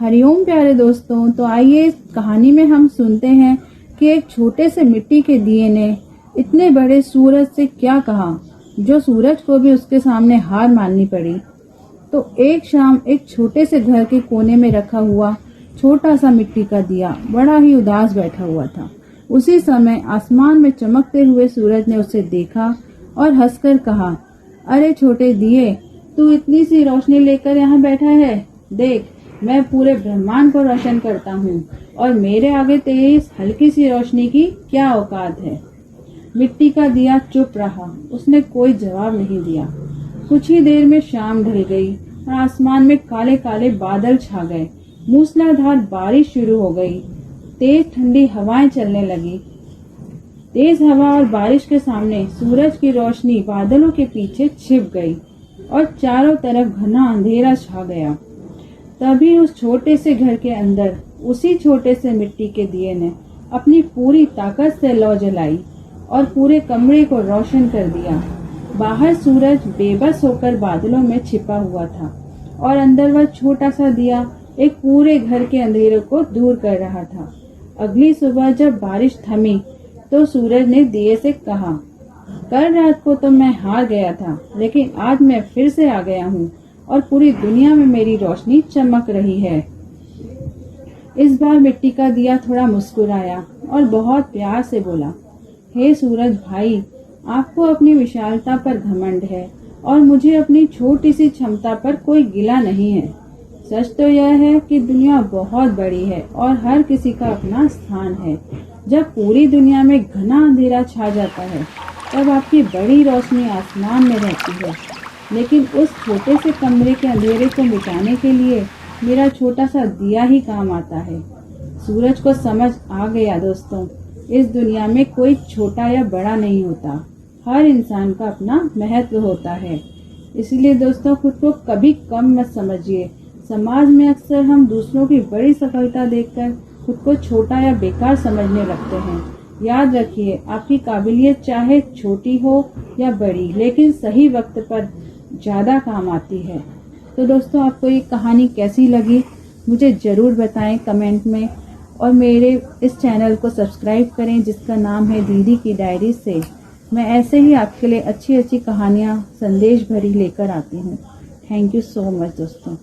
हरिओम प्यारे दोस्तों, तो आइए इस कहानी में हम सुनते हैं कि एक छोटे से मिट्टी के दिए ने इतने बड़े सूरज से क्या कहा, जो सूरज को भी उसके सामने हार माननी पड़ी। तो एक शाम एक छोटे से घर के कोने में रखा हुआ छोटा सा मिट्टी का दिया बड़ा ही उदास बैठा हुआ था। उसी समय आसमान में चमकते हुए सूरज ने उसे देखा और हंसकर कहा, अरे छोटे दिए, तू इतनी सी रोशनी लेकर यहाँ बैठा है। देख, मैं पूरे ब्रह्मांड को रोशन करता हूँ और मेरे आगे तेरी इस हल्की सी रोशनी की क्या औकात है। मिट्टी का दिया चुप रहा, उसने कोई जवाब नहीं दिया। कुछ ही देर में शाम ढल गई और आसमान में काले काले बादल छा गए। मूसलाधार बारिश शुरू हो गई। तेज ठंडी हवाएं चलने लगी। तेज हवा और बारिश के सामने सूरज की रोशनी बादलों के पीछे छिप गई और चारों तरफ घना अंधेरा छा गया। तभी उस छोटे से घर के अंदर उसी छोटे से मिट्टी के दिए ने अपनी पूरी ताकत से लौ जलाई और पूरे कमरे को रोशन कर दिया। बाहर सूरज बेबस होकर बादलों में छिपा हुआ था और अंदर वह छोटा सा दिया एक पूरे घर के अंधेरे को दूर कर रहा था। अगली सुबह जब बारिश थमी तो सूरज ने दिए से कहा, कल रात को तो मैं हार गया था, लेकिन आज मैं फिर से आ गया हूँ और पूरी दुनिया में मेरी रोशनी चमक रही है। इस बार मिट्टी का दिया थोड़ा मुस्कुराया और बहुत प्यार से बोला, हे सूरज भाई, आपको अपनी विशालता पर घमंड है और मुझे अपनी छोटी सी क्षमता पर कोई गिला नहीं है। सच तो यह है कि दुनिया बहुत बड़ी है और हर किसी का अपना स्थान है। जब पूरी दुनिया में घना अंधेरा छा जाता है तब आपकी बड़ी रोशनी आसमान में रहती है, लेकिन उस छोटे से कमरे के अंधेरे को मिटाने के लिए मेरा छोटा सा दिया ही काम आता है। सूरज को समझ आ गया दोस्तों, इस दुनिया में कोई छोटा या बड़ा नहीं होता, हर इंसान का अपना महत्व होता है। इसलिए दोस्तों, खुद को कभी कम मत समझिए। समाज में अक्सर हम दूसरों की बड़ी सफलता देखकर खुद को छोटा या बेकार समझने लगते हैं। याद रखिए, आपकी काबिलियत चाहे छोटी हो या बड़ी, लेकिन सही वक्त पर ज्यादा काम आती है। तो दोस्तों, आपको ये कहानी कैसी लगी मुझे जरूर बताएं कमेंट में, और मेरे इस चैनल को सब्सक्राइब करें जिसका नाम है दीदी की डायरी से। मैं ऐसे ही आपके लिए अच्छी अच्छी कहानियाँ संदेश भरी लेकर आती हूँ। थैंक यू सो मच दोस्तों।